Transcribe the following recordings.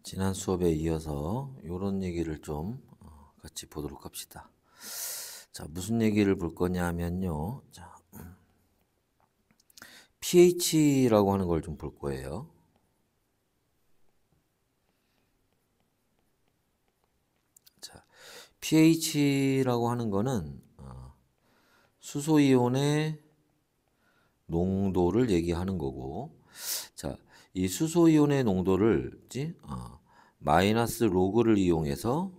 지난 수업에 이어서 이런 얘기를 좀 같이 보도록 합시다. 자, 무슨 얘기를 볼 거냐 하면요. 자, pH라고 하는 걸 좀 볼 거예요. 자, pH라고 하는 거는 수소이온의 농도를 얘기하는 거고, 자, 이 수소이온의 농도를 마이너스 로그를 이용해서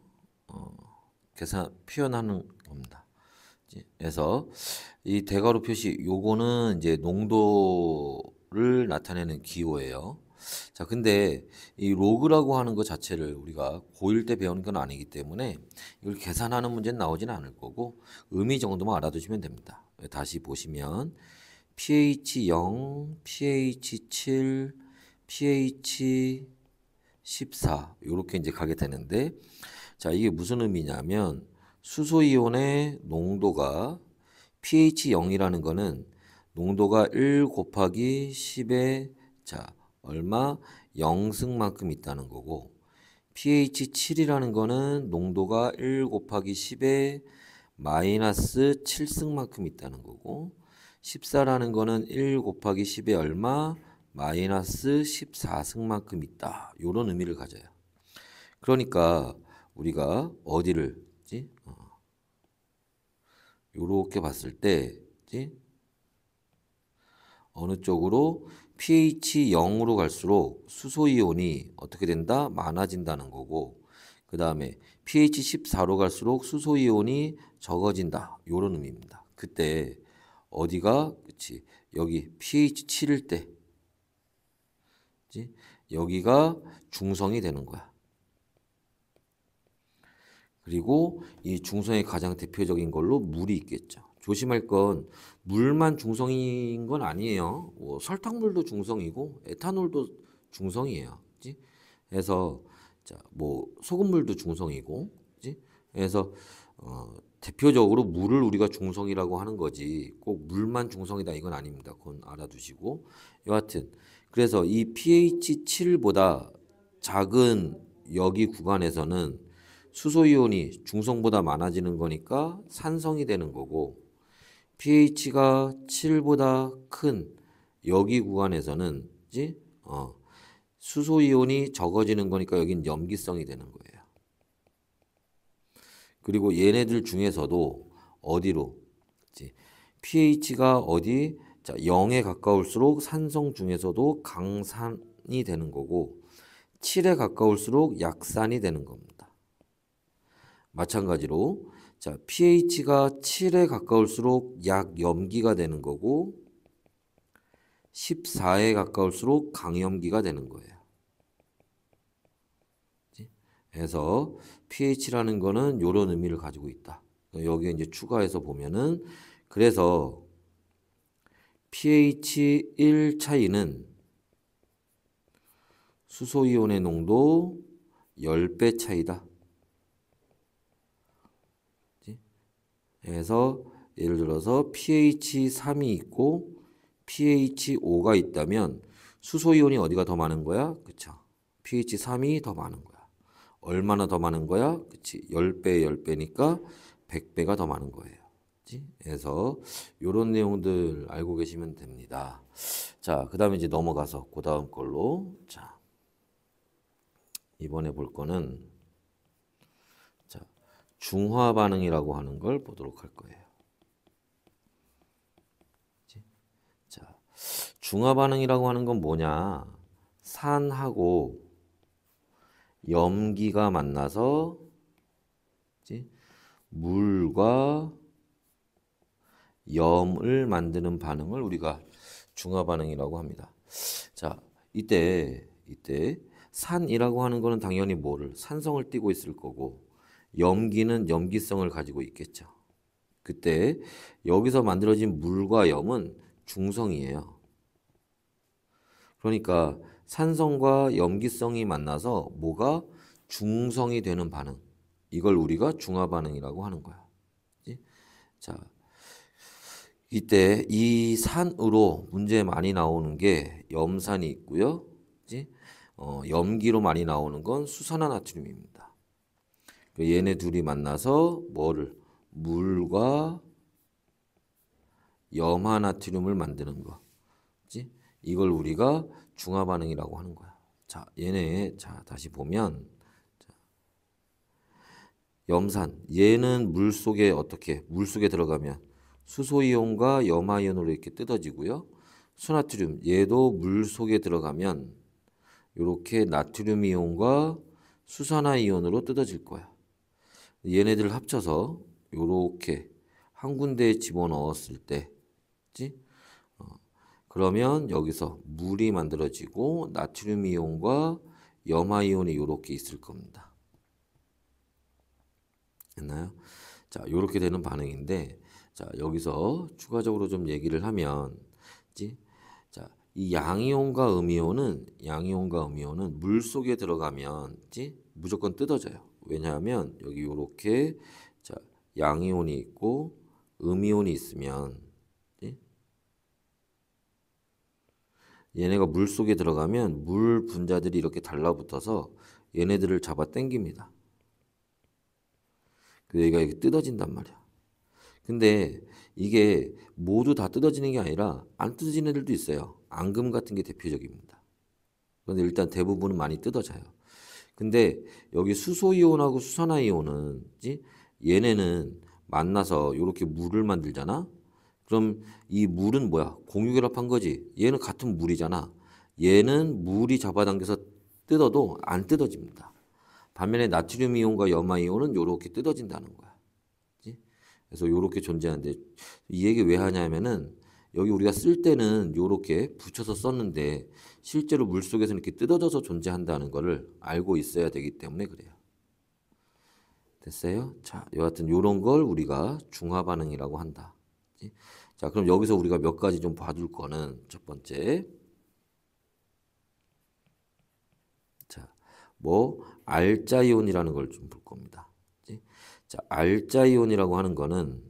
계산 표현하는 겁니다. 그래서 이 대괄호 표시 요거는 이제 농도를 나타내는 기호예요. 자, 근데 이 로그라고 하는 것 자체를 우리가 고1 때 배운 건 아니기 때문에 이걸 계산하는 문제는 나오진 않을 거고 의미 정도만 알아두시면 됩니다. 다시 보시면 pH 0, pH 7, pH 14 이렇게 이제 가게 되는데, 자, 이게 무슨 의미냐면 수소이온의 농도가 pH 0이라는 거는 농도가 1 곱하기 10의 자 얼마 0승만큼 있다는 거고, pH 7이라는 거는 농도가 1 곱하기 10의 마이너스 7승만큼 있다는 거고, 14라는 거는 1 곱하기 10의 얼마 마이너스 14승만큼 있다. 이런 의미를 가져요. 그러니까 우리가 어디를 요렇게 봤을 때 어느 쪽으로 pH 0으로 갈수록 수소이온이 어떻게 된다? 많아진다는 거고, 그 다음에 pH 14로 갈수록 수소이온이 적어진다. 요런 의미입니다. 그때 어디가 그치 여기 pH 7일 때 여기가 중성이 되는 거야. 그리고 이 중성의 가장 대표적인 걸로 물이 있겠죠. 조심할 건 물만 중성인 건 아니에요. 설탕물도 중성이고 에탄올도 중성이에요. 그치? 그래서 자, 뭐 소금물도 중성이고, 그치? 그래서 대표적으로 물을 우리가 중성이라고 하는 거지 꼭 물만 중성이다 이건 아닙니다. 그건 알아두시고, 여하튼 그래서 이 pH 7보다 작은 여기 구간에서는 수소이온이 중성보다 많아지는 거니까 산성이 되는 거고, pH가 7보다 큰 여기 구간에서는 수소이온이 적어지는 거니까 여긴 염기성이 되는 거예요. 그리고 얘네들 중에서도 어디로 pH가 어디 0에 가까울수록 산성 중에서도 강산이 되는 거고 7에 가까울수록 약산이 되는 겁니다. 마찬가지로 자, pH가 7에 가까울수록 약염기가 되는 거고 14에 가까울수록 강염기가 되는 거예요. 그래서 pH라는 거는 이런 의미를 가지고 있다. 여기에 이제 추가해서 보면은 그래서 pH 1 차이는 수소이온의 농도 10배 차이다. 그래서 예를 들어서 pH 3이 있고 pH 5가 있다면 수소이온이 어디가 더 많은 거야? 그쵸? pH 3이 더 많은 거야. 얼마나 더 많은 거야? 그치? 10배, 10배니까 100배가 더 많은 거예요. 그치? 그래서 이런 내용들 알고 계시면 됩니다. 자, 그 다음에 이제 넘어가서 그 다음 걸로. 자, 이번에 볼 거는 자, 중화 반응이라고 하는 걸 보도록 할 거예요. 자, 중화 반응이라고 하는 건 뭐냐? 산하고 염기가 만나서 물과 염을 만드는 반응을 우리가 중화 반응이라고 합니다. 자, 이때 산이라고 하는 거는 당연히 뭐를 산성을 띠고 있을 거고 염기는 염기성을 가지고 있겠죠. 그때 여기서 만들어진 물과 염은 중성이에요. 그러니까 산성과 염기성이 만나서 뭐가 중성이 되는 반응, 이걸 우리가 중화 반응이라고 하는 거야. 자, 이때 이 산으로 문제 많이 나오는 게 염산이 있고요. 염기로 많이 나오는 건 수산화나트륨입니다. 얘네 둘이 만나서 뭐를 물과 염화나트륨을 만드는 거지. 이걸 우리가 중화반응이라고 하는 거야. 자, 얘네 자 다시 보면 자, 염산 얘는 물 속에 어떻게 물 속에 들어가면 수소이온과 염화이온으로 이렇게 뜯어지고요. 수나트륨 얘도 물 속에 들어가면 이렇게 나트륨 이온과 수산화 이온으로 뜯어질 거야. 얘네들을 합쳐서 이렇게 한 군데에 집어넣었을 때, 그러면 여기서 물이 만들어지고 나트륨 이온과 염화 이온이 이렇게 있을 겁니다. 됐나요? 자, 이렇게 되는 반응인데, 자 여기서 추가적으로 좀 얘기를 하면, 자, 이 양이온과 음이온은 물 속에 들어가면 무조건 뜯어져요. 왜냐하면 여기 이렇게 자 양이온이 있고 음이온이 있으면 얘네가 물 속에 들어가면 물 분자들이 이렇게 달라붙어서 얘네들을 잡아 당깁니다. 그래서 얘가 이렇게 뜯어진단 말이야. 근데 이게 모두 다 뜯어지는 게 아니라 안 뜯어지는 애들도 있어요. 앙금 같은 게 대표적입니다. 그런데 일단 대부분은 많이 뜯어져요. 근데 여기 수소이온하고 수산화이온은 얘네는 만나서 이렇게 물을 만들잖아. 그럼 이 물은 뭐야? 공유결합한 거지. 얘는 같은 물이잖아. 얘는 물이 잡아당겨서 뜯어도 안 뜯어집니다. 반면에 나트륨 이온과 염화 이온은 이렇게 뜯어진다는 거야. 그래서 이렇게 존재하는데 이 얘기 왜 하냐면은 여기 우리가 쓸 때는 이렇게 붙여서 썼는데 실제로 물속에서는 이렇게 뜯어져서 존재한다는 것을 알고 있어야 되기 때문에 그래요. 됐어요? 자, 여하튼 이런 걸 우리가 중화반응이라고 한다. 자, 그럼 여기서 우리가 몇 가지 좀 봐둘 거는 첫 번째, 자, 알자이온이라는 걸 좀 볼 겁니다. 자, 알자이온이라고 하는 거는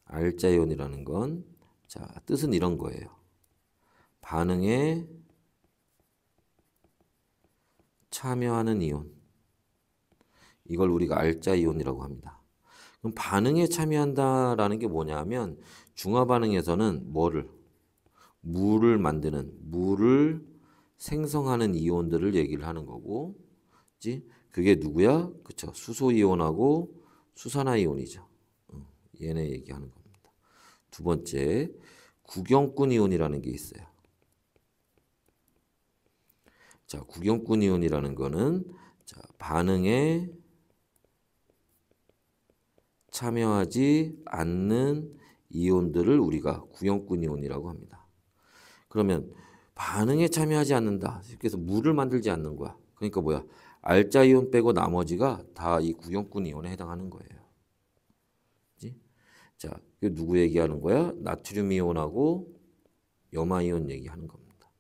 알자이온이라는 건 자, 뜻은 이런 거예요. 반응에 참여하는 이온. 이걸 우리가 알자이온이라고 합니다. 그럼 반응에 참여한다라는 게 뭐냐면 중화 반응에서는 물을 생성하는 이온들을 얘기를 하는 거고, 그게 누구야? 그쵸? 수소이온하고 수산화이온이죠. 얘네 얘기하는 겁니다. 두 번째, 구경꾼 이온이라는 게 있어요. 자, 구경꾼 이온이라는 거는 자, 반응에 참여하지 않는 이온들을 우리가 구경꾼 이온이라고 합니다. 그러면 반응에 참여하지 않는다. 그래서 물을 만들지 않는 거야. 그러니까 뭐야? 알자 이온 빼고 나머지가 다 이 구경꾼 이온에 해당하는 거예요. 자, 이거 누구 얘기하는 거야? 나트륨 이온하고 염화 이온 얘기하는 겁니다.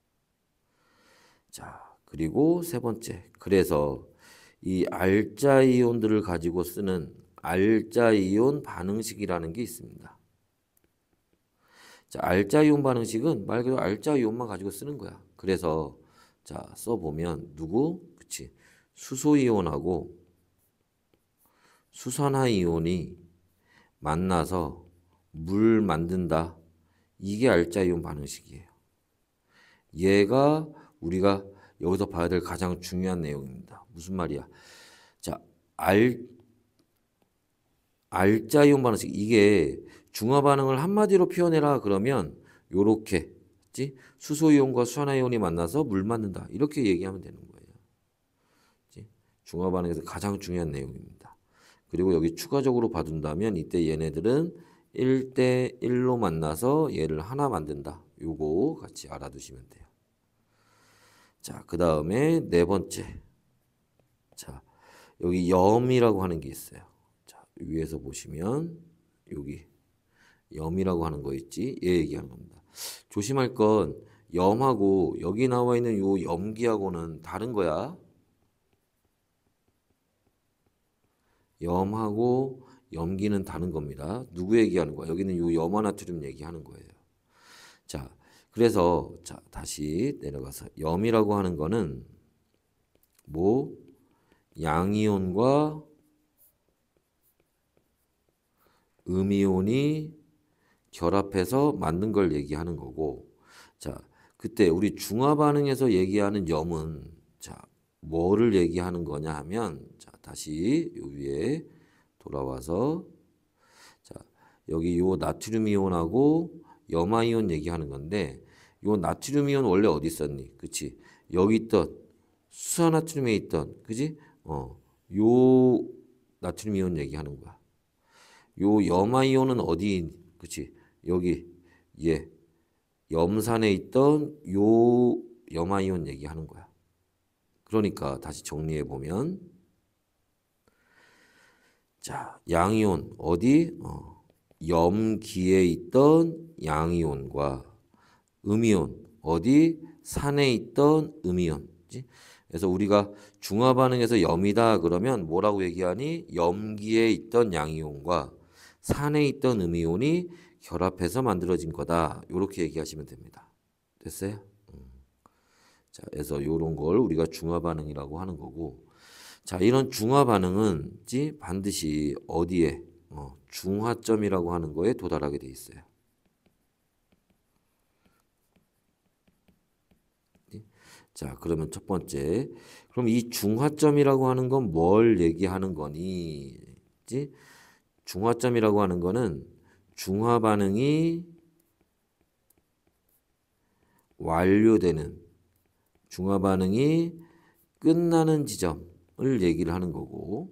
자, 그리고 세 번째. 그래서 이 알자 이온들을 가지고 쓰는 알자 이온 반응식이라는 게 있습니다. 자, 알자 이온 반응식은 말 그대로 알자 이온만 가지고 쓰는 거야. 그래서 자, 써보면 그치? 수소 이온하고 수산화 이온이 만나서 물 만든다. 이게 알자 이온 반응식이에요. 얘가 우리가 여기서 봐야 될 가장 중요한 내용입니다. 무슨 말이야? 자, 알자 이온 반응식 이게 중화 반응을 한마디로 표현해라 그러면 요렇게 수소 이온과 수산화 이온이 만나서 물 만든다. 이렇게 얘기하면 되는 거예요. 중화 반응에서 가장 중요한 내용입니다. 그리고 여기 추가적으로 봐둔다면 이때 얘네들은 1대1로 만나서 얘를 하나 만든다. 요거 같이 알아두시면 돼요. 자, 그 다음에 네 번째. 자, 여기 염이라고 하는 게 있어요. 자, 위에서 보시면 여기 염이라고 하는 거 있지? 얘 얘기하는 겁니다. 조심할 건 염하고 여기 나와 있는 요 염기하고는 다른 거야. 염하고 염기는 다른 겁니다. 누구 얘기하는 거야? 여기는 요 염화나트륨 얘기하는 거예요. 자, 그래서 자, 다시 내려가서 염이라고 하는 거는 뭐 양이온과 음이온이 결합해서 만든 걸 얘기하는 거고, 자, 그때 우리 중화 반응에서 얘기하는 염은 자, 뭐를 얘기하는 거냐 하면 자, 다시 요 위에 돌아와서 자, 여기 요 나트륨 이온하고 염화 이온 얘기하는 건데, 요 나트륨 이온 원래 어디 있었니? 그치? 여기 있던 수산나트륨에 있던, 그지? 요 나트륨 이온 얘기하는 거야. 요 염화 이온은 어디? 그치? 여기 예 염산에 있던 요 염화 이온 얘기하는 거야. 그러니까 다시 정리해 보면 자, 양이온 어디? 염기에 있던 양이온과 음이온 어디? 산에 있던 음이온. 그치? 그래서 우리가 중화 반응에서 염이다 그러면 뭐라고 얘기하니? 염기에 있던 양이온과 산에 있던 음이온이 결합해서 만들어진 거다. 이렇게 얘기하시면 됩니다. 됐어요? 자, 그래서 이런 걸 우리가 중화 반응이라고 하는 거고, 자, 이런 중화 반응은 반드시 어디에 중화점이라고 하는 거에 도달하게 돼 있어요. 자, 그러면 첫 번째, 그럼 이 중화점이라고 하는 건 뭘 얘기하는 거니? 중화점이라고 하는 거는 중화 반응이 완료되는, 중화 반응이 끝나는 지점을 얘기를 하는 거고,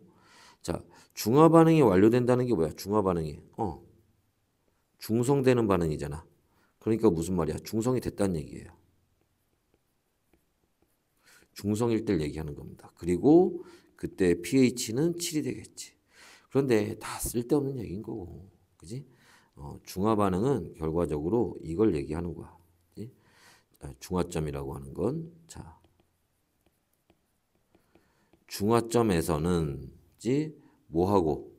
자, 중화 반응이 완료된다는 게 뭐야? 중화 반응이 중성되는 반응이잖아. 그러니까 무슨 말이야? 중성이 됐다는 얘기예요. 중성일 때를 얘기하는 겁니다. 그리고 그때 pH는 7이 되겠지. 그런데 다 쓸데없는 얘기인 거고, 그지? 중화 반응은 결과적으로 이걸 얘기하는 거야. 그지? 중화점이라고 하는 건, 자, 중화점에서는 뭐하고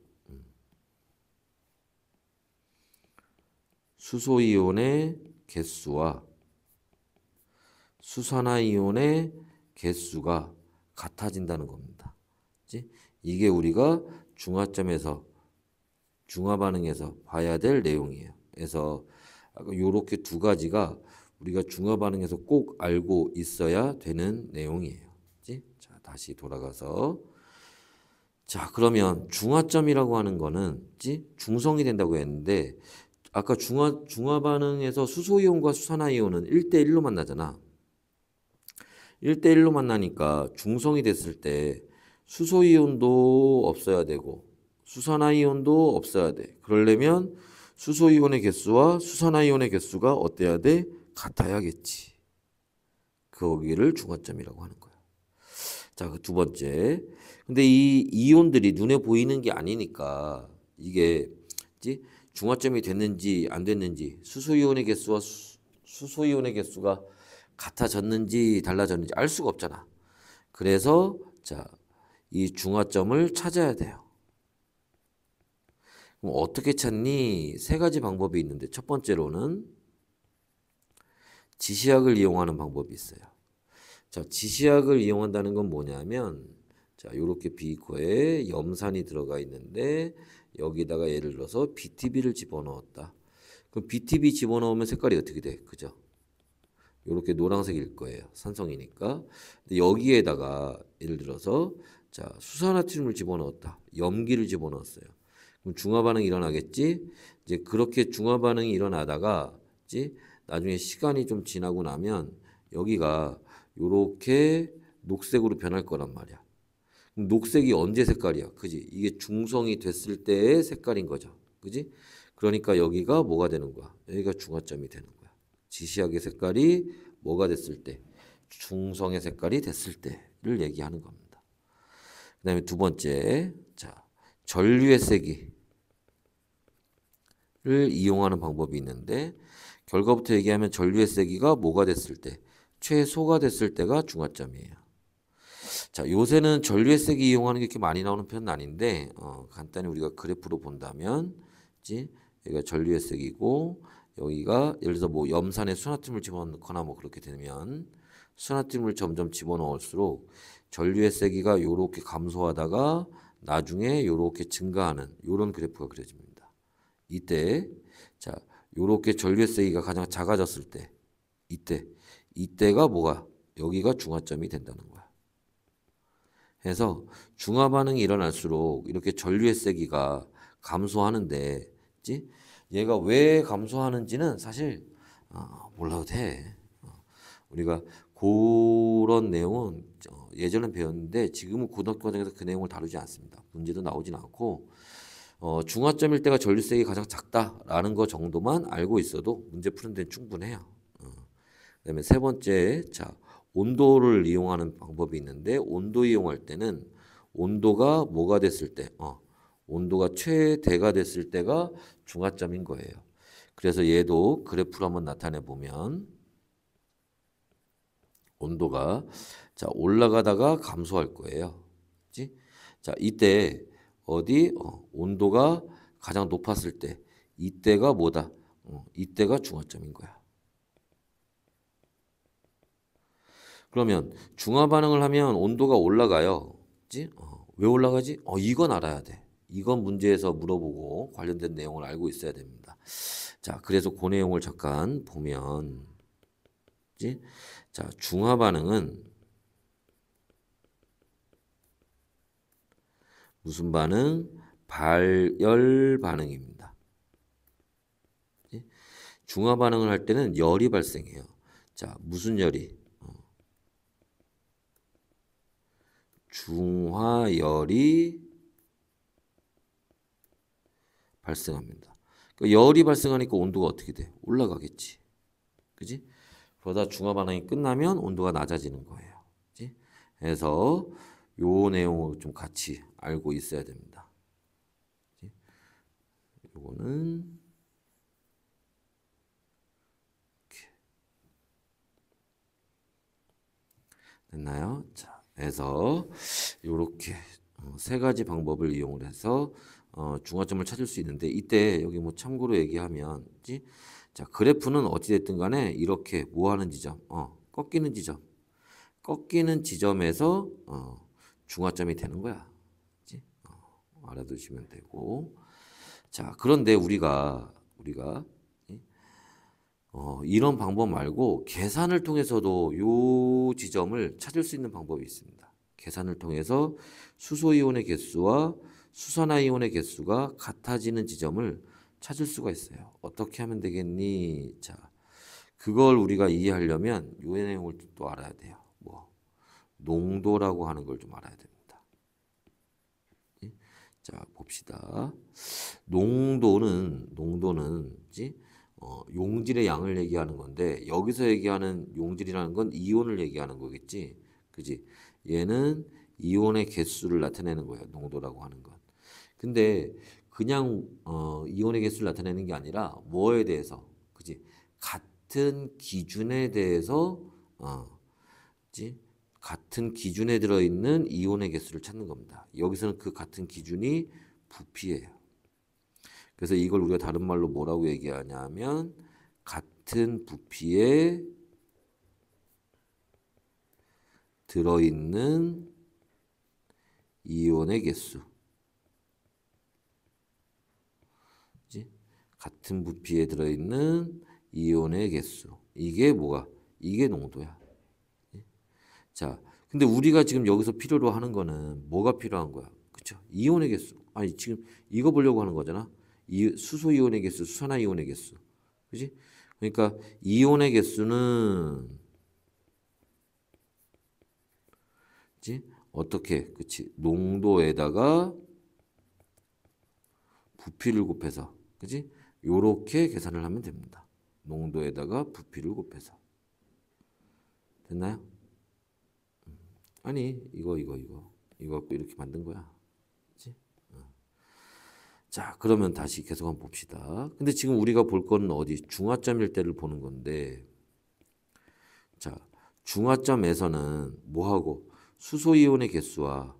수소이온의 개수와 수산화이온의 개수가 같아진다는 겁니다. 그치? 이게 우리가 중화점에서 중화 반응에서 봐야 될 내용이에요. 그래서 이렇게 두 가지가 우리가 중화 반응에서 꼭 알고 있어야 되는 내용이에요. 그치? 자, 다시 돌아가서 자, 그러면 중화점이라고 하는 거는 중성이 된다고 했는데 아까 중화 반응에서 수소이온과 수산화이온은 1대1로 만나잖아. 1대1로 만나니까 중성이 됐을 때 수소이온도 없어야 되고 수산화이온도 없어야 돼. 그러려면 수소이온의 개수와 수산화이온의 개수가 어때야 돼? 같아야겠지. 거기를 중화점이라고 하는 거야. 자, 그 두 번째. 근데 이 이온들이 눈에 보이는 게 아니니까 이게 중화점이 됐는지 안 됐는지 수소이온의 개수와 수소이온의 개수가 같아졌는지 달라졌는지 알 수가 없잖아. 그래서 자, 이 중화점을 찾아야 돼요. 그럼 어떻게 찾니? 세 가지 방법이 있는데 첫 번째로는 지시약을 이용하는 방법이 있어요. 자, 지시약을 이용한다는 건 뭐냐면 자, 요렇게 비커에 염산이 들어가 있는데 여기다가 예를 들어서 BTB를 집어넣었다. 그럼 BTB 집어넣으면 색깔이 어떻게 돼? 그죠? 요렇게 노란색일 거예요. 산성이니까. 근데 여기에다가 예를 들어서 자, 수산나트륨을 집어넣었다. 염기를 집어넣었어요. 그럼 중화 반응이 일어나겠지? 이제 그렇게 중화 반응이 일어나다가 나중에 시간이 좀 지나고 나면 여기가 요렇게 녹색으로 변할 거란 말이야. 그럼 녹색이 언제 색깔이야? 그지? 이게 중성이 됐을 때의 색깔인 거죠. 그지? 그러니까 여기가 뭐가 되는 거야? 여기가 중화점이 되는 거야. 지시약의 색깔이 뭐가 됐을 때? 중성의 색깔이 됐을 때를 얘기하는 겁니다. 그 다음에 두 번째, 자, 전류의 세기를 이용하는 방법이 있는데 결과부터 얘기하면 전류의 세기가 뭐가 됐을 때? 최소가 됐을 때가 중화점이에요. 자, 요새는 전류의 세기 이용하는 게 이렇게 많이 나오는 편은 아닌데 간단히 우리가 그래프로 본다면, 그치? 여기가 전류의 세기고 여기가 예를 들어서 뭐 염산에 수나트륨을 집어넣거나 뭐 그렇게 되면 수나트륨을 점점 집어넣을수록 전류의 세기가 요렇게 감소하다가 나중에 요렇게 증가하는 요런 그래프가 그려집니다. 이때 자, 요렇게 전류의 세기가 가장 작아졌을 때 이때가 뭐가 여기가 중화점이 된다는 거야. 해서 중화 반응이 일어날수록 이렇게 전류의 세기가 감소하는데, 그치? 얘가 왜 감소하는지는 사실 몰라도 돼. 우리가 그런 내용은 예전에 배웠는데 지금은 고등학교 과정에서 그 내용을 다루지 않습니다. 문제도 나오진 않고 중화점일 때가 전류 세기가 가장 작다라는 거 정도만 알고 있어도 문제 푸는 데는 충분해요. 그다음에 세 번째, 자, 온도를 이용하는 방법이 있는데 온도 이용할 때는 온도가 뭐가 됐을 때, 온도가 최대가 됐을 때가 중화점인 거예요. 그래서 얘도 그래프로 한번 나타내 보면 온도가 자 올라가다가 감소할 거예요. 그치? 자, 이때 어디 온도가 가장 높았을 때 이때가 뭐다? 이때가 중화점인 거야. 그러면 중화 반응을 하면 온도가 올라가요. 그치? 왜 올라가지? 이건 알아야 돼. 이건 문제에서 물어보고 관련된 내용을 알고 있어야 됩니다. 자, 그래서 그 내용을 잠깐 보면, 그치? 자, 중화 반응은 무슨 반응? 발열 반응입니다. 그치? 중화 반응을 할 때는 열이 발생해요. 자, 무슨 열이? 중화열이 발생합니다. 그러니까 열이 발생하니까 온도가 어떻게 돼? 올라가겠지. 그지? 그러다 중화 반응이 끝나면 온도가 낮아지는 거예요. 그지? 그래서 요 내용을 좀 같이 알고 있어야 됩니다. 그지? 요거는 이렇게 됐나요? 자, 그래서 요렇게 세 가지 방법을 이용을 해서 중화점을 찾을 수 있는데 이때 여기 뭐 참고로 얘기하면, 그치? 자, 그래프는 어찌됐든 간에 이렇게 뭐 하는 지점, 꺾이는 지점에서 중화점이 되는 거야. 그치? 알아두시면 되고. 자, 그런데 우리가 이런 방법 말고 계산을 통해서도 요 지점을 찾을 수 있는 방법이 있습니다. 계산을 통해서 수소이온의 개수와 수산화이온의 개수가 같아지는 지점을 찾을 수가 있어요. 어떻게 하면 되겠니? 자, 그걸 우리가 이해하려면 요 내용을 또 알아야 돼요. 뭐 농도라고 하는 걸 좀 알아야 됩니다. 자, 봅시다. 농도는 용질의 양을 얘기하는 건데 여기서 얘기하는 용질이라는 건 이온을 얘기하는 거겠지. 그지? 얘는 이온의 개수를 나타내는 거예요. 농도라고 하는 건. 근데 그냥 이온의 개수를 나타내는 게 아니라 뭐에 대해서, 그지? 같은 기준에 대해서 그지? 같은 기준에 들어있는 이온의 개수를 찾는 겁니다. 여기서는 그 같은 기준이 부피예요. 그래서 이걸 우리가 다른 말로 뭐라고 얘기하냐면 같은 부피에 들어있는 이온의 개수. 그치? 같은 부피에 들어있는 이온의 개수. 이게 뭐가? 이게 농도야. 자, 근데 우리가 지금 여기서 필요로 하는 거는 뭐가 필요한 거야? 그쵸? 이온의 개수. 아니, 지금 이거 보려고 하는 거잖아. 수소 이온의 개수, 수산화 이온의 개수. 그지? 그러니까 이온의 개수는 그치? 어떻게? 그치? 농도에다가 부피를 곱해서. 그지? 요렇게 계산을 하면 됩니다. 농도에다가 부피를 곱해서. 됐나요? 아니, 이거 갖고 이렇게 만든 거야. 그치? 자, 그러면 다시 계속 한번 봅시다. 근데 지금 우리가 볼 거는 어디? 중화점일 때를 보는 건데, 자, 중화점에서는 뭐하고? 수소이온의 개수와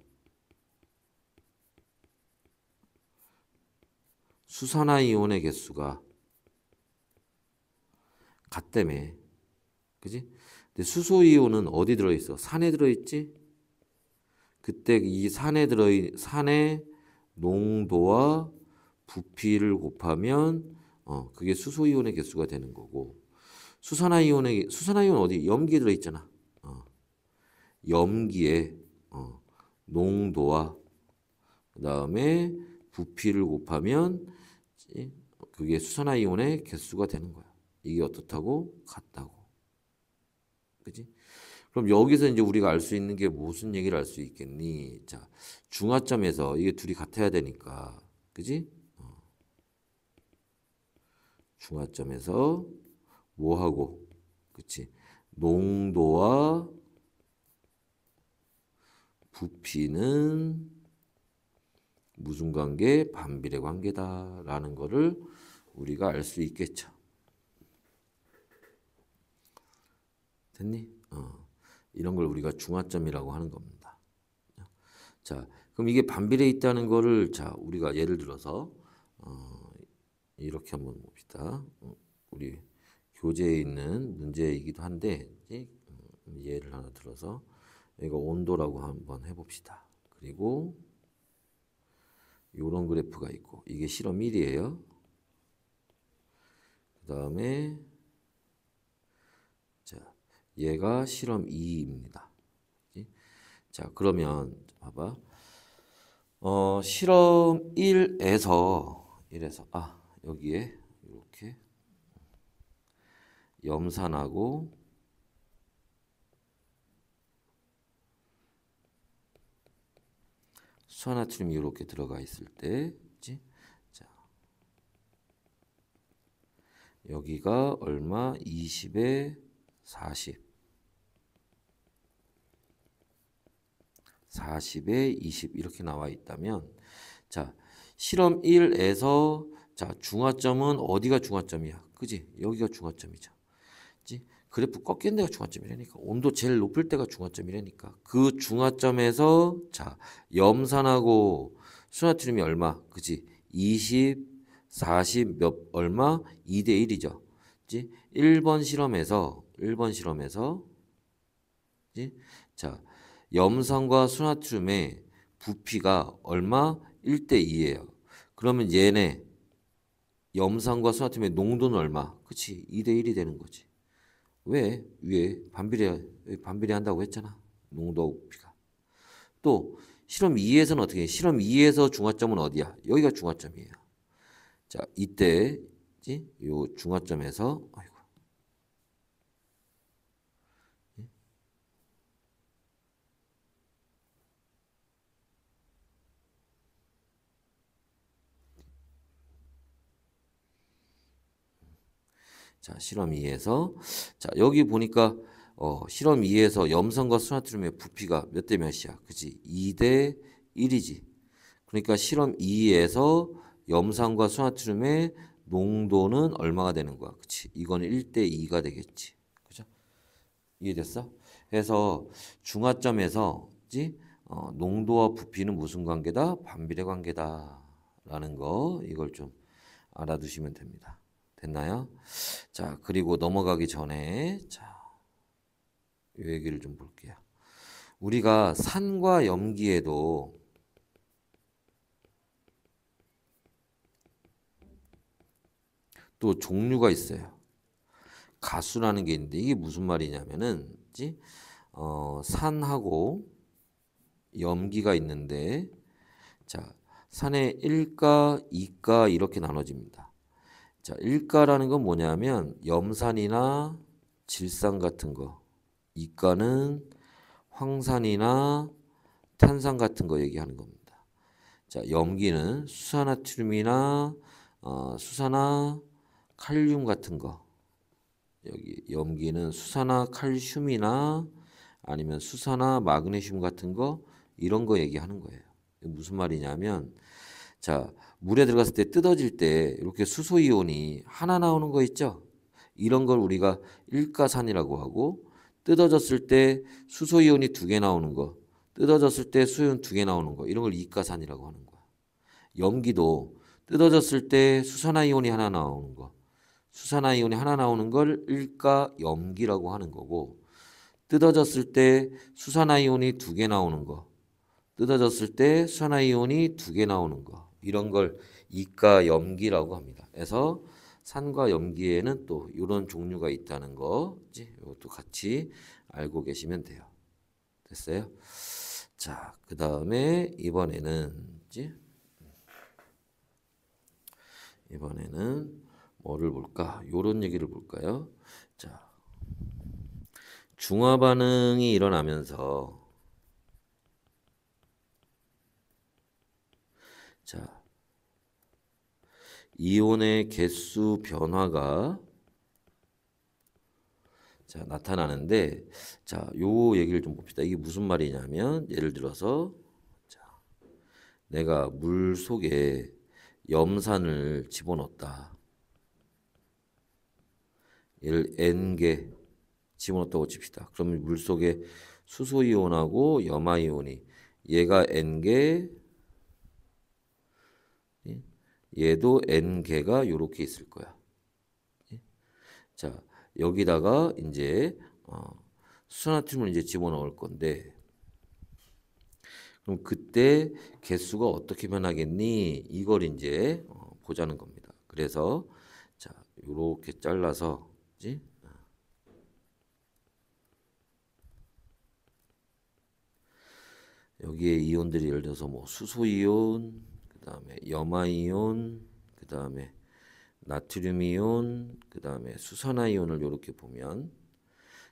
수산화이온의 개수가 같다며. 그지? 근데 수소이온은 어디 들어있어? 산에 들어있지? 그때 이 산의 농도와 부피를 곱하면 그게 수소이온의 개수가 되는 거고, 수산화이온 어디? 염기에 들어있잖아. 염기에 농도와 그다음에 부피를 곱하면 그게 수산화이온의 개수가 되는 거야. 이게 어떻다고? 같다고. 그지? 그럼 여기서 이제 우리가 알 수 있는 게 무슨 얘기를 알 수 있겠니? 자, 중화점에서 이게 둘이 같아야 되니까. 그지? 중화점에서 뭐하고? 그치? 농도와 부피는 무슨 관계? 반비례 관계다라는 거를 우리가 알 수 있겠죠. 됐니? 이런 걸 우리가 중화점이라고 하는 겁니다. 자, 그럼 이게 반비례 있다는 거를 자, 우리가 예를 들어서 이렇게 한번 봅시다. 우리 교재에 있는 문제이기도 한데 예를 하나 들어서 이거 온도라고 한번 해봅시다. 그리고 요런 그래프가 있고 이게 실험 1이에요. 그 다음에 자, 얘가 실험 2입니다. 자, 그러면 봐봐. 실험 1에서 여기에 이렇게 염산하고 수산나트륨이 이렇게 들어가 있을 때, 자, 여기가 얼마? 20에 40. 40에 20 이렇게 나와 있다면, 자, 실험 1에서 자, 중화점은 어디가 중화점이야? 그지? 여기가 중화점이죠. 그지? 그래프 꺾인 데가 중화점이라니까. 온도 제일 높을 때가 중화점이라니까. 그 중화점에서 자, 염산하고 수나트륨이 얼마? 그지? 20, 40 몇 얼마? 2대 1이죠. 그지? 1번 실험에서 그지? 자, 염산과 수나트륨의 부피가 얼마? 1대 2예요. 그러면 얘네 염산과 수나트륨의 농도는 얼마? 그치? 2대 1이 되는 거지. 왜? 위에 반비례 한다고 했잖아. 농도와 부피가. 또 실험 2에서는 어떻게 해? 실험 2에서 중화점은 어디야? 여기가 중화점이에요. 자, 이때 요 중화점에서 아이고. 자, 실험 2에서 자, 여기 보니까 실험 2에서 염산과 수나트륨의 부피가 몇 대 몇이야? 그치? 2대 1이지. 그러니까 실험 2에서 염산과 수나트륨의 농도는 얼마가 되는 거야? 그치? 이거는 1대 2가 되겠지. 그죠? 이해됐어? 그래서 중화점에서 농도와 부피는 무슨 관계다? 반비례 관계다. 라는 거 이걸 좀 알아두시면 됩니다. 됐나요? 자, 그리고 넘어가기 전에 자, 이 얘기를 좀 볼게요. 우리가 산과 염기에도 또 종류가 있어요. 가수라는 게 있는데 이게 무슨 말이냐면은 산하고 염기가 있는데 자, 산의 1가, 2가 이렇게 나눠집니다. 자, 1가라는 건 뭐냐면 염산이나 질산 같은 거, 2가는 황산이나 탄산 같은 거 얘기하는 겁니다. 자, 염기는 수산나트륨이나 수산화 칼륨 같은 거. 여기 염기는 수산화 칼슘이나 아니면 수산화 마그네슘 같은 거 이런 거 얘기하는 거예요. 무슨 말이냐면 자, 물에 들어갔을 때 뜯어질 때 이렇게 수소이온이 하나 나오는 거 있죠? 이런 걸 우리가 일가산이라고 하고 뜯어졌을 때 수소이온이 2개 나오는 거 뜯어졌을 때 수소이온 2개 나오는 거. 이런 걸 이가산이라고 하는 거야. 염기도 뜯어졌을 때 수산화이온이 하나 나오는 거. 수산화이온이 하나 나오는 걸 일가염기라고 하는 거고, 뜯어졌을 때 수산화이온이 2개 나오는 거. 뜯어졌을 때 수산화이온이 2개 나오는 거. 이런 걸 이가염기라고 합니다. 그래서 산과 염기에는 또 이런 종류가 있다는 거, 이것도 같이 알고 계시면 돼요. 됐어요? 자, 그 다음에 이번에는 뭐를 볼까? 요런 얘기를 볼까요? 자, 중화 반응이 일어나면서 자, 이온의 개수 변화가 나타나는데, 자, 요 얘기를 좀 봅시다. 이게 무슨 말이냐면, 예를 들어서 자, 내가 물 속에 염산을 집어넣었다. 얘를 N개 집어넣었다고 칩시다. 그러면 물 속에 수소이온하고 염화이온이, 얘가 N개, 얘도 N개가 요렇게 있을 거야. 자, 여기다가 이제 수산화트륨을 이제 집어넣을 건데, 그럼 그때 개수가 어떻게 변하겠니? 이걸 이제 보자는 겁니다. 그래서 자, 요렇게 잘라서 여기에 이온들이 예를 들어서 뭐 수소이온, 그다음에 염화이온, 그다음에 나트륨이온, 그다음에 수산화이온을 이렇게 보면,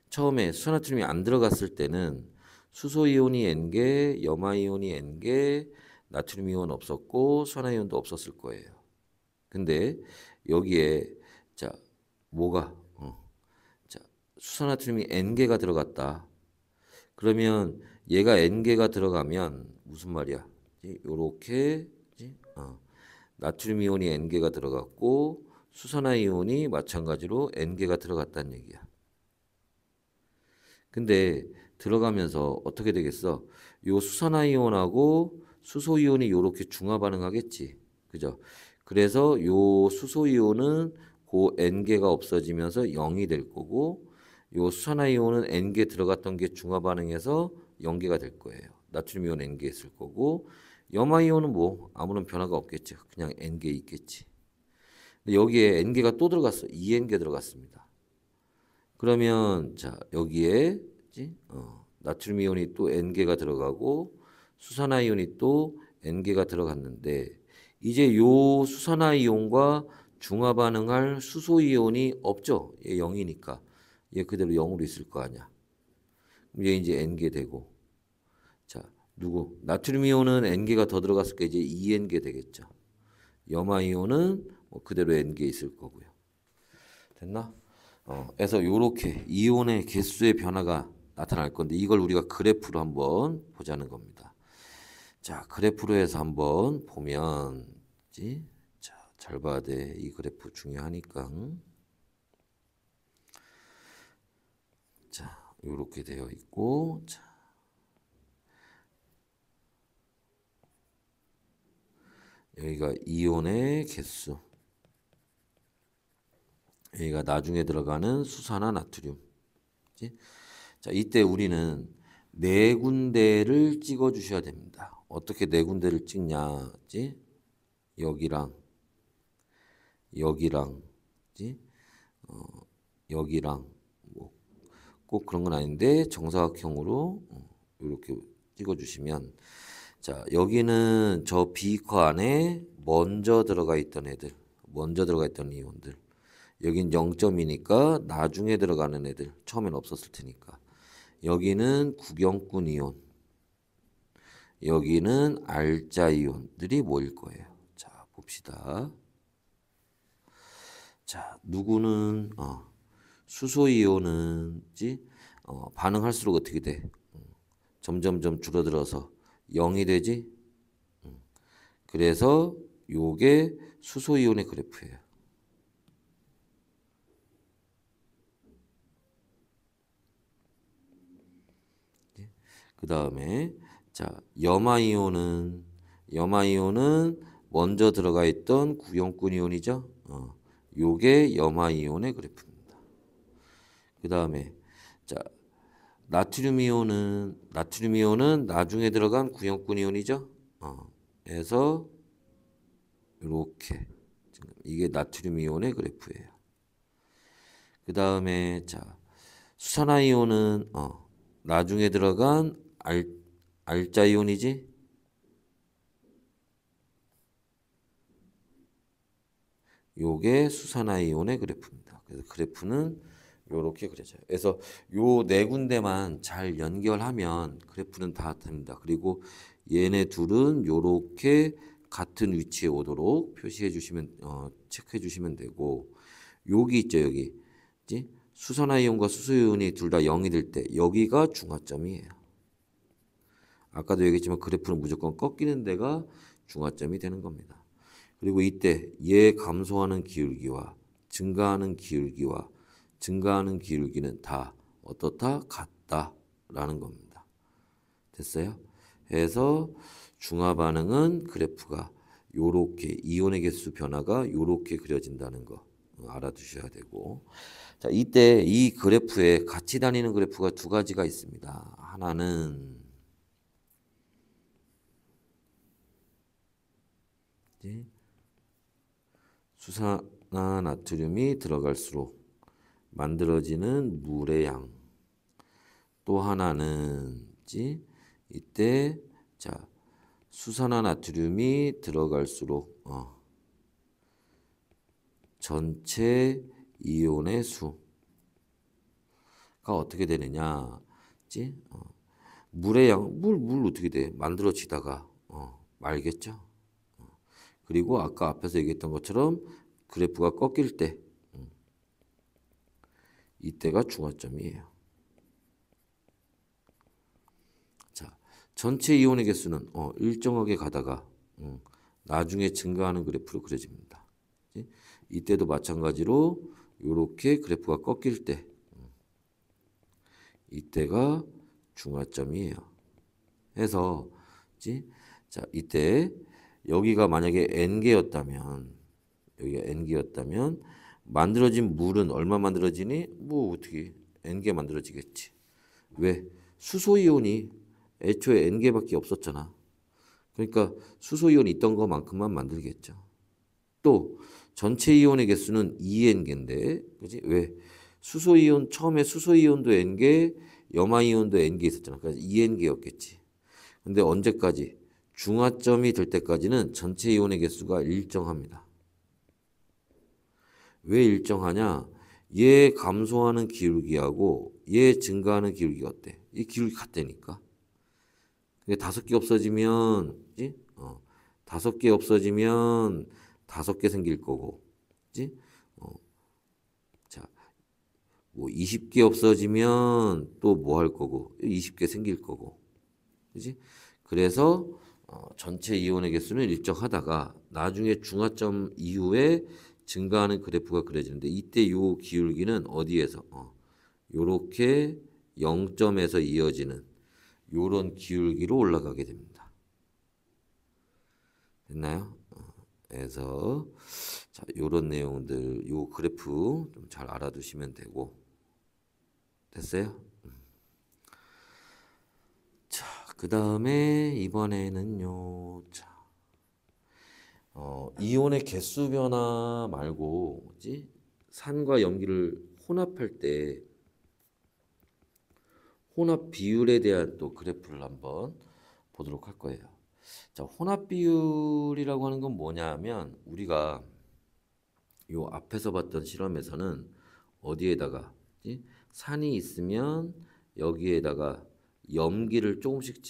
처음에 수산화트륨이 안 들어갔을 때는 수소이온이 N개, 염화이온이 N개, 나트륨이온 없었고 수산화이온도 없었을 거예요. 근데 여기에 자, 뭐가 자, 수산화트륨이 N개가 들어갔다. 그러면 얘가 N개가 들어가면 무슨 말이야? 요렇게 나트륨 이온이 N개가 들어갔고 수산화이온이 마찬가지로 N개가 들어갔다는 얘기야. 근데 들어가면서 어떻게 되겠어? 요 수산화이온하고 수소이온이 요렇게 중화 반응하겠지. 그죠? 그래서 요 수소이온은 그 N개가 없어지면서 0이 될 거고, 요 수산화이온은 N개 들어갔던 게 중화 반응해서 0개가 될 거예요. 나트륨 이온 N개 있을 거고, 염화이온은 뭐 아무런 변화가 없겠죠. 그냥 N개 있겠지. 근데 여기에 N개가 또 들어갔어. 2N개 들어갔습니다. 그러면 자, 여기에 나트륨 이온이 또 N개가 들어가고 수산화이온이 또 N개가 들어갔는데, 이제 요 수산화이온과 중화 반응할 수소이온이 없죠. 얘 0이니까. 얘 그대로 0으로 있을 거 아니야. 얘 이제 N개 되고. 자, 누구? 나트륨 이온은 N개가 더 들어갔으니까 이제 2N개 되겠죠. 염화이온은 뭐 그대로 N개 있을 거고요. 됐나? 그래서 요렇게 이온의 개수의 변화가 나타날 건데, 이걸 우리가 그래프로 한번 보자는 겁니다. 자, 그래프로 해서 한번 보면, 자, 잘 봐야 돼. 이 그래프 중요하니까. 자, 요렇게 되어 있고, 자, 여기가 이온의 개수, 여기가 나중에 들어가는 수산화 나트륨. 그치? 자, 이때 우리는 네 군데를 찍어 주셔야 됩니다. 어떻게 네 군데를 찍냐? 그치? 여기랑 여기랑 그치? 여기랑 뭐 꼭 그런 건 아닌데 정사각형으로 이렇게 찍어 주시면, 자, 여기는 저 비커 안에 먼저 들어가 있던 애들, 먼저 들어가 있던 이온들. 여긴 0점이니까 나중에 들어가는 애들, 처음엔 없었을 테니까. 여기는 구경꾼 이온, 여기는 알자 이온들이 모일 거예요. 자, 봅시다. 자, 누구는 수소 이온은 반응할수록 어떻게 돼? 점점점 줄어들어서 0이 되지? 그래서 요게 수소 이온의 그래프예요. 그 다음에 자 염화이온은 먼저 들어가 있던 구형군 이온이죠. 요게 염화이온의 그래프입니다. 그 다음에 자 나트륨 이온은 나중에 들어간 구형군 이온이죠. 그래서 이렇게 이게 나트륨 이온의 그래프예요. 그 다음에 자 수산화이온은 나중에 들어간 알자 이온이지. 요게 수산화이온의 그래프입니다. 그래서 그래프는 요렇게 그려져요. 그래서 요 네 군데만 잘 연결하면 그래프는 다 됩니다. 그리고 얘네 둘은 요렇게 같은 위치에 오도록 표시해 주시면 체크해 주시면 되고, 여기 있죠. 여기 수산화이온과 수소이온이 둘 다 0이 될 때 여기가 중화점이에요. 아까도 얘기했지만 그래프는 무조건 꺾이는 데가 중화점이 되는 겁니다. 그리고 이때 얘 감소하는 기울기와 증가하는 기울기는 다 어떻다? 같다라는 겁니다. 됐어요? 그래서 중화 반응은 그래프가 요렇게 이온의 개수 변화가 요렇게 그려진다는 거 알아두셔야 되고, 자 이때 이 그래프에 같이 다니는 그래프가 두 가지가 있습니다. 하나는 수산화나트륨이 들어갈수록 만들어지는 물의 양, 또 하나는 이때 자 수산화나트륨이 들어갈수록 전체 이온의 수가 어떻게 되느냐, 물의 양, 물 어떻게 돼? 만들어지다가 말겠죠. 그리고 아까 앞에서 얘기했던 것처럼 그래프가 꺾일 때 이때가 중화점이에요. 자, 전체 이온의 개수는 일정하게 가다가 나중에 증가하는 그래프로 그려집니다. 이때도 마찬가지로 이렇게 그래프가 꺾일 때 이때가 중화점이에요. 해서 자 이때 여기가 만약에 N개였다면 만들어진 물은 얼마 만들어지니? 뭐 어떻게 N개 만들어지겠지. 왜? 수소이온이 애초에 N개밖에 없었잖아. 그러니까 수소이온이 있던 것만큼만 만들겠죠. 또 전체 이온의 개수는 2N개인데 그지? 왜? 처음에 수소이온도 N개, 염화이온도 N개 있었잖아. 그래서 2N개였겠지. 근데 언제까지? 중화점이 될 때까지는 전체 이온의 개수가 일정합니다. 왜 일정하냐? 얘 감소하는 기울기하고 얘 증가하는 기울기가 어때? 이 기울기 같다니까. 그게 5개 없어지면, 그치? 5개 없어지면 5개 생길 거고, 그치? 자, 뭐 20개 없어지면 또 뭐 할 거고, 20개 생길 거고, 그치? 그래서 전체 이온의 개수는 일정하다가 나중에 중화점 이후에 증가하는 그래프가 그려지는데, 이때 요 기울기는 어디에서 요렇게 0점에서 이어지는 요런 기울기로 올라가게 됩니다. 됐나요? 그래서 자, 요런 내용들 요 그래프 좀 잘 알아두시면 되고, 됐어요? 자, 그 다음에 이번에는요. 자, 이온의 개수 변화 말고 뭐지? 산과 염기를 혼합할 때 혼합 비율에 대한 또 그래프를 한번 보도록 할 거예요. 자, 혼합 비율이라고 하는 건 뭐냐면 우리가 요 앞에서 봤던 실험에서는 어디에다가 산이 있으면 여기에다가 염기를 조금씩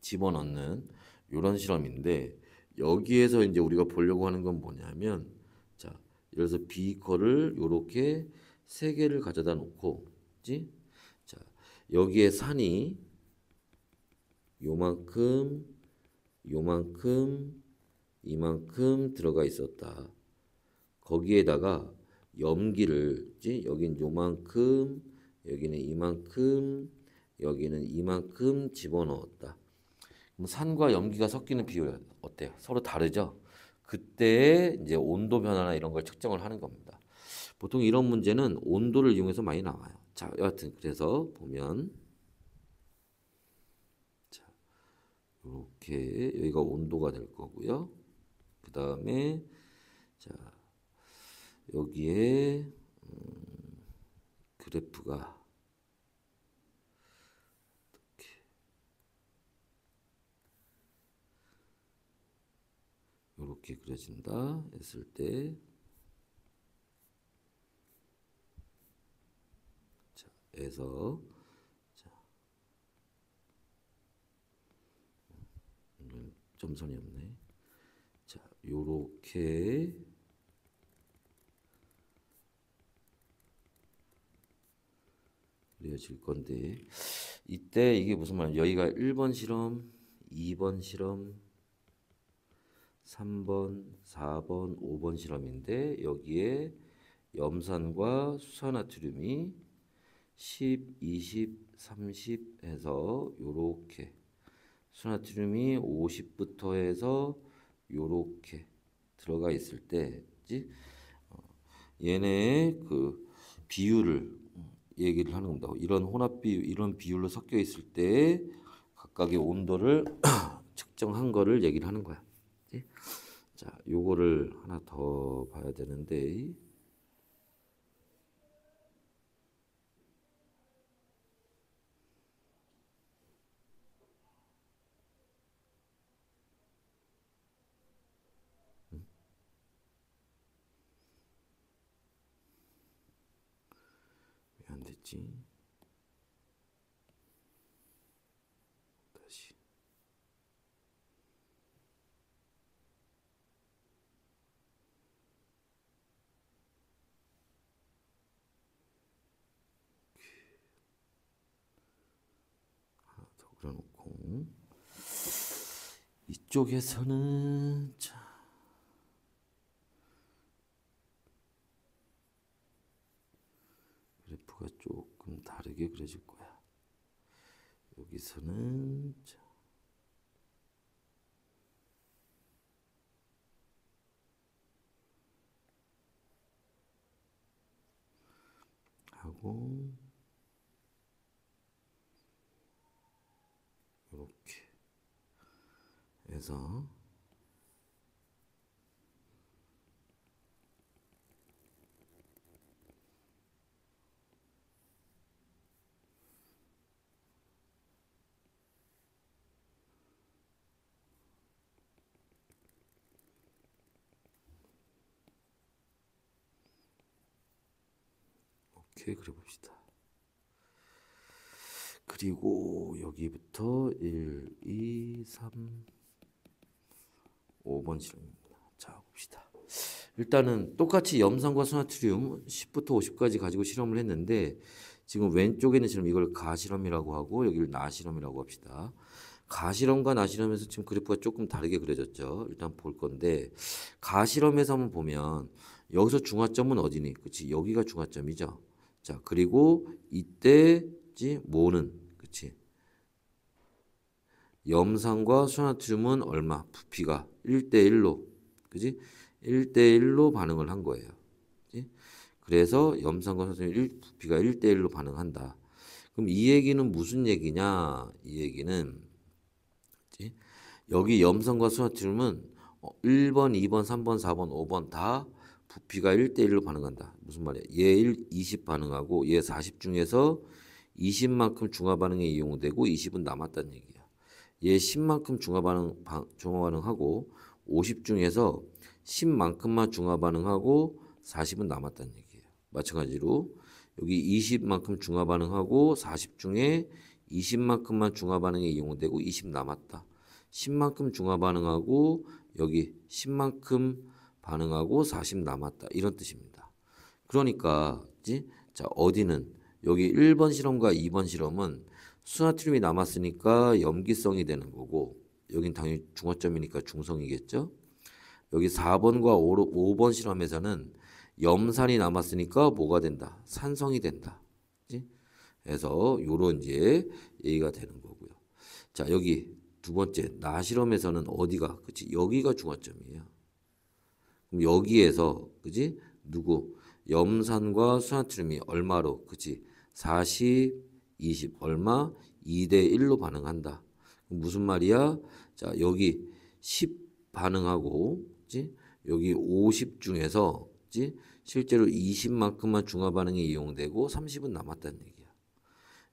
집어넣는 이런 실험인데, 여기에서 이제 우리가 보려고 하는 건 뭐냐면, 자, 예를 들어서 비커를 요렇게 3개를 가져다 놓고, 자, 여기에 산이 요만큼, 이만큼 들어가 있었다. 거기에다가 염기를, 여긴 요만큼, 여기는 이만큼, 여기는 이만큼 집어넣었다. 그럼 산과 염기가 섞이는 비율 어때요? 서로 다르죠? 그때 이제 온도 변화나 이런 걸 측정을 하는 겁니다. 보통 이런 문제는 온도를 이용해서 많이 나와요. 자, 여하튼 그래서 보면 자, 이렇게 여기가 온도가 될 거고요. 그 다음에 자 여기에 그래프가 이렇게 그려진다 했을 때 자, 에서 자, 점선이 없네. 자, 요렇게 그려질 건데 이때 이게 무슨 말이야? 여기가 1번 실험, 2번 실험, 3번, 4번, 5번 실험인데 여기에 염산과 수산나트륨이 10, 20, 30 해서 요렇게 수산나트륨이 50부터 해서 요렇게 들어가 있을 때 얘네 그 비율을 얘기를 하는 겁니다. 이런 혼합 비율, 이런 비율로 섞여 있을 때 각각의 온도를 측정한 거를 얘기를 하는 거야. 자, 요거를 하나 더 봐야 되는데 왜 안 됐지? 다시. 하나 더 그려놓고 이쪽에서는 자, 그래프가 조금 다르게 그려질 거야. 여기서는 자, 하고 이렇게 해서 이렇게 그려봅시다. 그리고 여기부터 1, 2, 3, 5번 실험입니다. 자, 봅시다. 일단은 똑같이 염산과 수나트륨 10부터 50까지 가지고 실험을 했는데 지금 왼쪽에는 지금 이걸 가실험이라고 하고 여기를 나실험이라고 합시다. 가실험과 나실험에서 지금 그래프가 조금 다르게 그려졌죠. 일단 볼 건데 가실험에서 한번 보면 여기서 중화점은 어디니? 그치? 여기가 중화점이죠. 자, 그리고 이때지 뭐는 그치? 염산과 수나트륨은 얼마? 부피가 1대1로 그지? 1대1로 반응을 한 거예요. 그치? 그래서 염산과 수나트륨 부피가 1대1로 반응한다. 그럼 이 얘기는 무슨 얘기냐? 이 얘기는 그치? 여기 염산과 수나트륨은 1번, 2번, 3번, 4번, 5번 다 부피가 1대1로 반응한다. 무슨 말이야? 얘 20 반응하고 얘 40 중에서 20만큼 중화 반응에 이용되고 20은 남았다는 얘기야. 얘 10만큼 중화 반응하고 50 중에서 10만큼만 중화 반응하고 40은 남았다는 얘기예요. 마찬가지로 여기 20만큼 중화 반응하고 40 중에 20만큼만 중화 반응에 이용되고 20 남았다. 10만큼 중화 반응하고 여기 10만큼 반응하고 40 남았다. 이런 뜻입니다. 그러니까 자, 어디는 여기 1번 실험과 2번 실험은 수나트륨이 남았으니까 염기성이 되는 거고 여긴 당연히 중화점이니까 중성이겠죠. 여기 4번과 5번 실험에서는 염산이 남았으니까 뭐가 된다? 산성이 된다. 그치? 해서 요런 이제 얘기가 되는 거고요. 자, 여기 두 번째 나실험에서는 어디가 그치? 여기가 중화점이에요. 그럼 여기에서 그지? 누구? 염산과 수나트륨이 얼마로 그치? 40, 20 얼마? 2대 1로 반응한다. 그럼 무슨 말이야? 자, 여기 10 반응하고 그치? 여기 50 중에서 그치? 실제로 20만큼만 중화 반응에 이용되고 30은 남았다는 얘기야.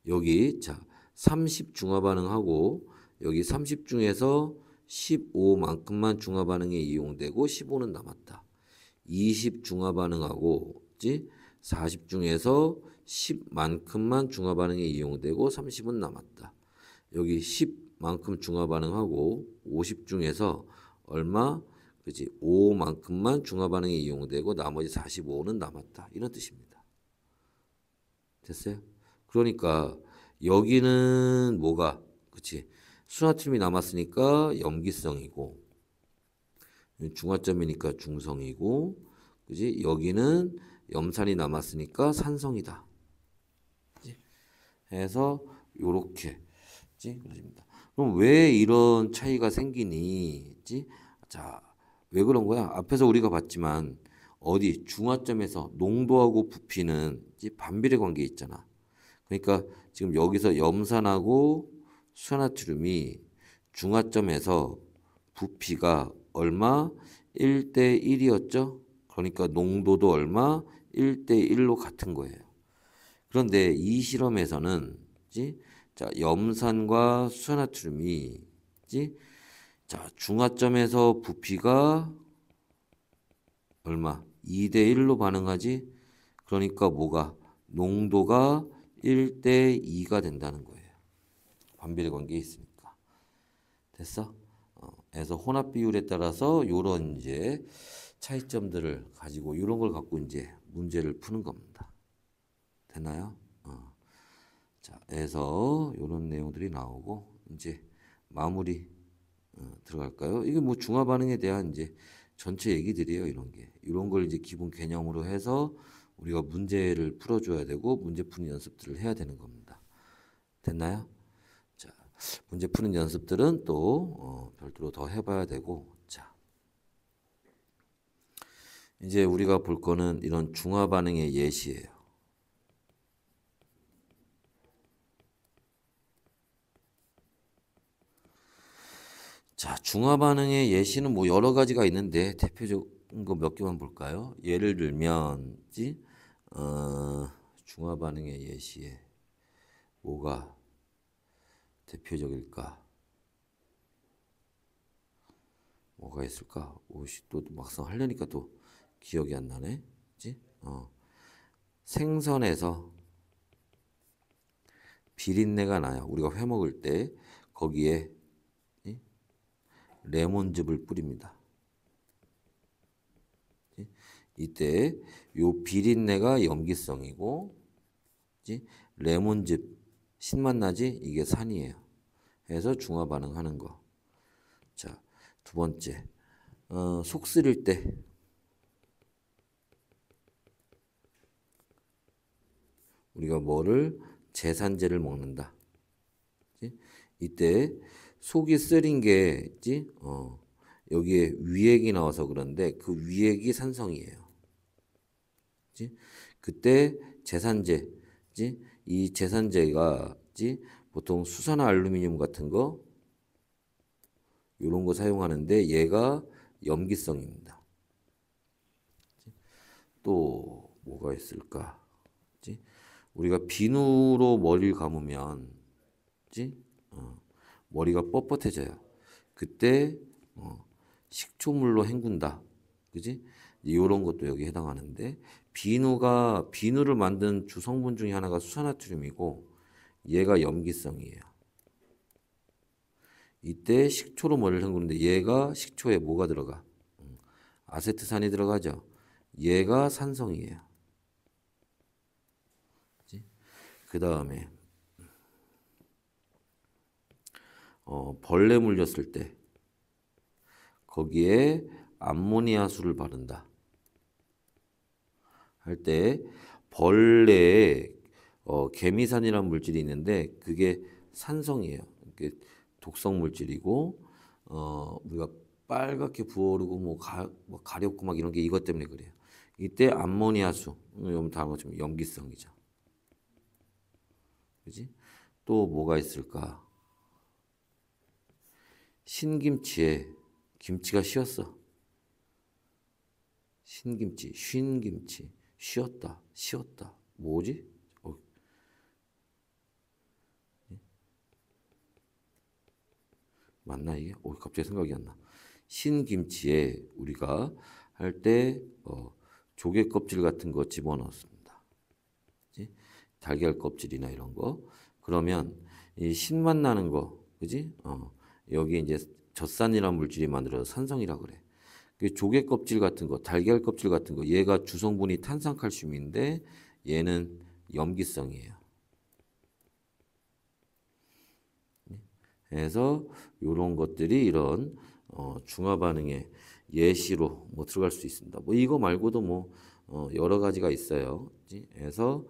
여기 자 30 중화 반응하고 여기 30 중에서 15만큼만 중화 반응에 이용되고 15는 남았다. 20 중화 반응하고 40 중에서 10만큼만 중화 반응에 이용되고 30은 남았다. 여기 10만큼 중화 반응하고 50 중에서 얼마? 그지 5만큼만 중화 반응에 이용되고 나머지 45는 남았다. 이런 뜻입니다. 됐어요? 그러니까 여기는 뭐가 그치 수나트륨이 남았으니까 염기성이고 중화점이니까 중성이고 그지 여기는 염산이 남았으니까 산성이다. 그치? 해서 요렇게 그러십니다. 그럼 왜 이런 차이가 생기니? 그치? 자, 왜 그런 거야? 앞에서 우리가 봤지만 어디 중화점에서 농도하고 부피는 반비례 관계 있잖아. 그러니까 지금 여기서 염산하고 수나트륨이 중화점에서 부피가 얼마? 1대 1이었죠? 그러니까 농도도 얼마? 1대 1로 같은 거예요. 그런데 이 실험에서는 자, 염산과 수나트륨이 자, 중화점에서 부피가 얼마? 2대 1로 반응하지? 그러니까 뭐가? 농도가 1대 2가 된다는 거예요. 반비례 관계에 있으니까. 됐어? 그래서 혼합 비율에 따라서 요런 이제 차이점들을 가지고 이런 걸 갖고 이제 문제를 푸는 겁니다. 됐나요? 자, 그래서 요런 내용들이 나오고 이제 마무리 들어갈까요? 이게 뭐 중화 반응에 대한 이제 전체 얘기들이에요. 이런 게 이런 걸 이제 기본 개념으로 해서 우리가 문제를 풀어줘야 되고 문제 푸는 연습들을 해야 되는 겁니다. 됐나요? 자, 문제 푸는 연습들은 또 별도로 더 해봐야 되고 자, 이제 우리가 볼 거는 이런 중화 반응의 예시예요. 자, 중화 반응의 예시는 뭐 여러 가지가 있는데 대표적인 거 몇 개만 볼까요? 예를 들면 중화 반응의 예시에 뭐가 대표적일까? 뭐가 있을까? 오씨 또 막상 하려니까 또 기억이 안 나네. 그치? 생선에서 비린내가 나요. 우리가 회 먹을 때 거기에 레몬즙을 뿌립니다. 이때 요 비린내가 염기성이고 레몬즙 신맛 나지? 이게 산이에요. 해서 중화 반응하는 거. 자, 두 번째 속 쓰릴 때 우리가 뭐를 제산제를 먹는다. 이때 속이 쓰린 게 있지? 여기에 위액이 나와서 그런데 그 위액이 산성이에요. 그치? 그때 제산제, 그치? 이 제산제가 그치? 보통 수산화 알루미늄 같은 거 이런 거 사용하는데 얘가 염기성입니다. 그치? 또 뭐가 있을까? 그치? 우리가 비누로 머리를 감으면 그치? 머리가 뻣뻣해져요. 그때 식초물로 헹군다. 그지? 이런 것도 여기 해당하는데 비누를 만든 주성분 중에 하나가 수산화트륨이고 얘가 염기성이에요. 이때 식초로 머리를 헹구는데 얘가 식초에 뭐가 들어가? 아세트산이 들어가죠. 얘가 산성이에요. 그 다음에 벌레 물렸을 때 거기에 암모니아수를 바른다. 할 때 벌레의 개미산이라는 물질이 있는데 그게 산성이에요. 이게 독성 물질이고 우리가 빨갛게 부어오르고 뭐 가렵고 막 이런 게 이것 때문에 그래요. 이때 암모니아수, 여러분 다 알고 염기성이죠. 그지? 또 뭐가 있을까? 신김치에 김치가 쉬었어. 신김치, 쉰김치, 쉬었다, 쉬었다. 뭐지? 맞나 이게? 갑자기 생각이 안 나. 신김치에 우리가 할 때 조개 껍질 같은 거 집어넣습니다. 그치? 달걀 껍질이나 이런 거. 그러면 이 신맛 나는 거, 그지? 여기 이제 젖산이라는 물질이 만들어서 산성이라 그래. 그 조개 껍질 같은 거, 달걀 껍질 같은 거, 얘가 주성분이 탄산칼슘인데 얘는 염기성이에요. 그래서 이런 것들이 이런 중화 반응의 예시로 뭐 들어갈 수 있습니다. 뭐 이거 말고도 뭐 여러 가지가 있어요. 그치? 그래서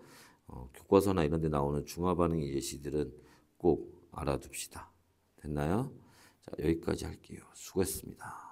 교과서나 이런 데 나오는 중화 반응의 예시들은 꼭 알아둡시다. 됐나요? 자, 여기까지 할게요. 수고했습니다.